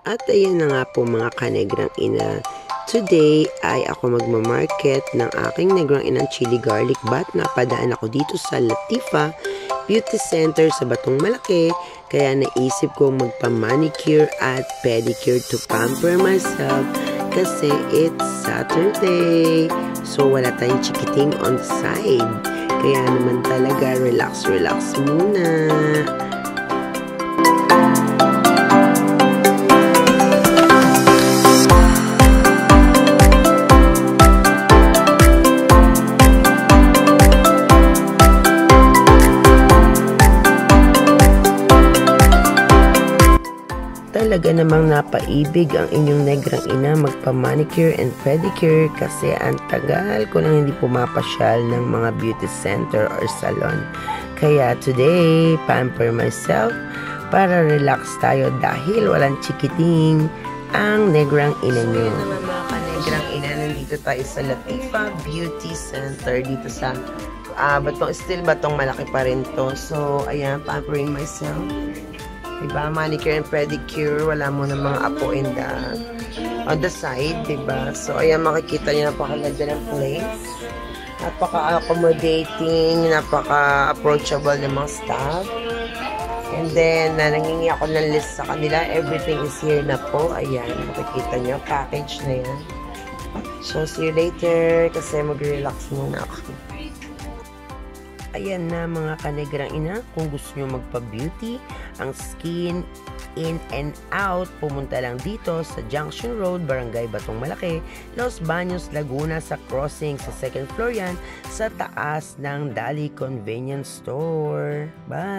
At ayan na nga po mga kanegrang ina. Today ay ako magmamarket ng aking negrang inang chili garlic bath. Napadaan ako dito sa Latifa Beauty Center sa Batong Malaki. Kaya naisip kong magpa-manicure at pedicure to pamper myself kasi it's Saturday. So wala tayong chikiting on side. Kaya naman talaga relax muna. Talaga namang napaibig ang inyong negrang ina magpa-manicure and pedicure kasi ang tagal ko nang hindi pumapasyal ng mga beauty center or salon. Kaya today, pamper myself para relax tayo dahil walang chikiting ang negrang ina nyo. Kaya naman mga ka-negrang ina, nandito tayo sa Latifa Beauty Center dito sa Batong Malaki pa rin to. So, ayan, pampering myself. Diba? Manicure and pedicure. Wala mo ng mga apo on the side. Diba? So, ayan, makikita niyo napakaganda ng place. Napaka-accommodating, napaka-approachable ng mga staff. And then, nangingi ako ng list sa kanila. Everything is here na po. Ayan, makikita niyo. Package na yan. So, see you later kasi mag-relax muna ako. Ayan na mga kanegrang ina, kung gusto nyo magpa-beauty, ang skin in and out, pumunta lang dito sa Junction Road, Barangay Batong Malaki, Los Baños, Laguna sa crossing sa second floor yan, sa taas ng Dali Convenience Store. Bye!